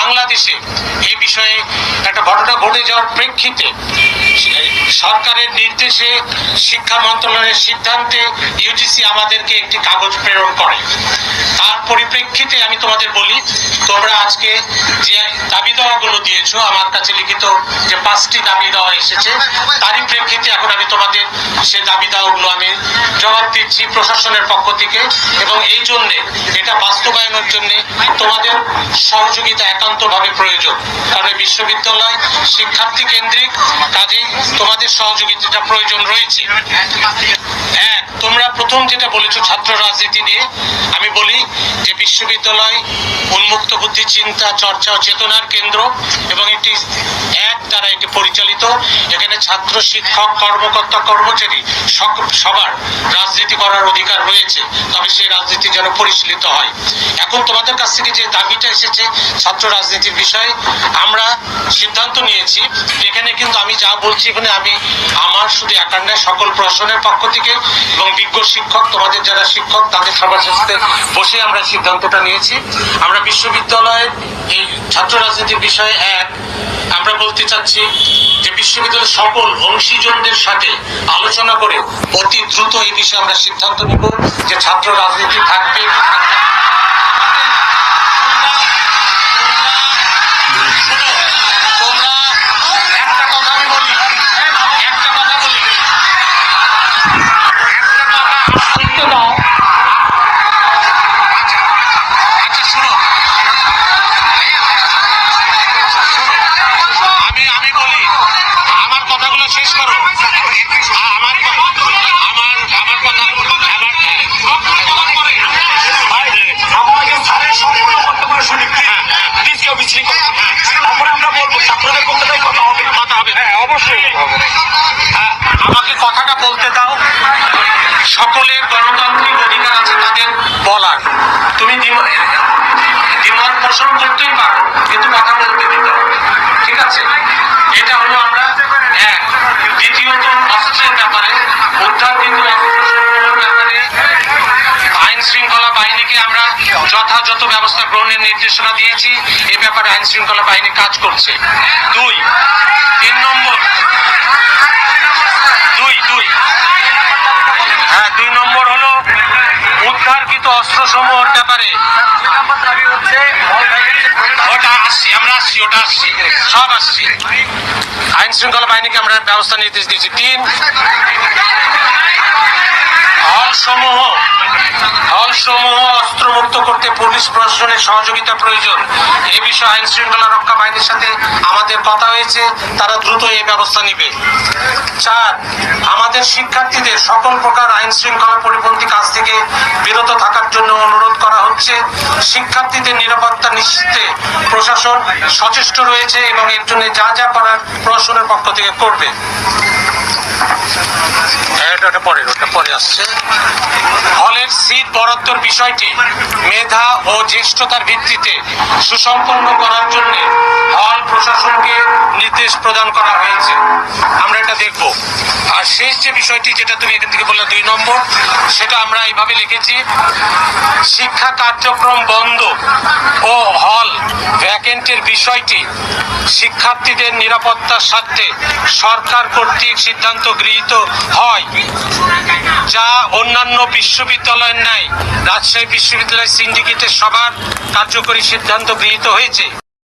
বাংলাদেশে এই বিষয়ে একটা ঘটনা ঘটে যাওয়ার প্রেক্ষিতে সরকারের নির্দেশে শিক্ষা মন্ত্রণালয়ের সিদ্ধান্তে ইউজিসি আমাদেরকে একটি কাগজ প্রেরণ করে। তার পরিপ্রেক্ষিতে আমি তোমাদের বলি, তোমরা আজকে যে দাবি দেওয়াগুলো দিয়েছো আমার কাছে লিখিত যে 5টি দাবি দেওয়া এসেছে, তারই প্রেক্ষিতে এখন আমি তোমাদের সে দাবি দেওয়াগুলো আমি জবাব দিচ্ছি প্রশাসনের পক্ষ থেকে, এবং এই জন্যে এটা বাস্তবায়নের জন্য তোমাদের সহযোগিতা একান্তভাবে প্রয়োজন। কারণ বিশ্ববিদ্যালয় শিক্ষার্থী কেন্দ্রিক, কাজেই তোমাদের সহযোগিতাটা প্রয়োজন রয়েছে। এক, তোমরা প্রথম যেটা বলেছো ছাত্র রাজনীতি নিয়ে, আমি বলি যে বিশ্ববিদ্যালয় উন্মুক্ত বুদ্ধি, চিন্তা, চর্চা ও চেতনার কেন্দ্র এবং এটি দ্বারা এটি পরিচালিত। এখানে ছাত্র, শিক্ষক, কর্মকর্তা, কর্মচারী সবার রাজনীতি করার অধিকার রয়েছে, তবে সেই রাজনীতি যেন পরিচালিত হয়। এখন তোমাদের কাছ থেকে যে দাবিটা এসেছে ছাত্র রাজনীতির বিষয়ে, আমরা সিদ্ধান্ত নিয়েছি এখানে কিন্তু আমি যা বলছি এখানে আমি আমার শুধু একার নয়, সকল প্রশাসনের পক্ষ থেকে এবং বিজ্ঞ শিক্ষক, তোমাদের যারা শিক্ষক তাদের সবার সাথে বসে আমরা সিদ্ধান্তটা নিয়েছি। আমরা বিশ্ববিদ্যালয়ের এই ছাত্র রাজনীতির বিষয়ে আমরা বলতে চাচ্ছি যে বিশ্ববিদ্যালয়ের সকল অংশীজনদের সাথে আলোচনা করে অতি দ্রুত এই বিষয়ে আমরা সিদ্ধান্ত নিব যে ছাত্র রাজনীতি থাকবে কি থাকবে না। আমাকে কথাটা বলতে দাও। সকলের গণতান্ত্রিক অধিকার আছে তাদের বলার, তুমি দ্বিমত পোষণ করতেই পারো, কিন্তু কথা বলতে দিতে হবে, ঠিক আছে? এটা হলো আমরা এক। দ্বিতীয়ত অস্ত্রের ব্যাপারে, উদ্ধারকৃত অস্ত্র ব্যাপারে আইন শৃঙ্খলা বাহিনীকে আমরা যথাযথ ব্যবস্থা গ্রহণের নির্দেশনা দিয়েছি। এ ব্যাপারে আইন শৃঙ্খলা বাহিনী কাজ করছে। 3 নম্বর, 2 নম্বর হলো উদ্ধারকৃত অস্ত্র সমূহের ব্যাপারে ওটা আসছি, সব আসছি। আইন শৃঙ্খলা বাহিনীকে আমরা ব্যবস্থা নির্দেশ দিয়েছি। 3, হলসমূহ অস্ত্রমুক্ত করতে পুলিশ প্রশাসনের সহযোগিতা প্রয়োজন। এ বিষয়ে আইন শৃঙ্খলা রক্ষা বাহিনীর সাথে আমাদের কথা হয়েছে, তারা দ্রুত এই ব্যবস্থা নিবে। 4, আমাদের শিক্ষার্থীদের সকল প্রকার আইন শৃঙ্খলা পরিপন্থী কাজ থেকে বিরত থাকার জন্য অনুরোধ করা হচ্ছে। শিক্ষার্থীদের নিরাপত্তা নিশ্চিতে প্রশাসন সচেষ্ট রয়েছে এবং এর জন্য যা যা করার প্রশাসনের পক্ষ থেকে করবে। পরে আসছে হলের সিট বরাদ্দর বিষয়টি মেধা ও জ্যেষ্ঠতার ভিত্তিতে সুসম্পন্ন করার জন্য হল প্রশাসনকে নির্দেশ প্রদান করা হয়েছে। আমরা এটা দেখব। আর শেষ যে বিষয়টি যেটা তুমি এখান থেকে বললে 2 নম্বর, সেটা আমরা এইভাবে লিখেছি, শিক্ষা কার্যক্রম বন্ধ ও হল ভ্যাকেন্টের বিষয়টি শিক্ষার্থীদের নিরাপত্তার স্বার্থে সরকার কর্তৃক সিদ্ধান্ত গৃহীত হয়, যা অন্যান্য বিশ্ববিদ্যালয়ের ন্যায় রাজশাহী বিশ্ববিদ্যালয় সিন্ডিকেটের সবার কার্যকরী সিদ্ধান্ত গৃহীত হয়েছে।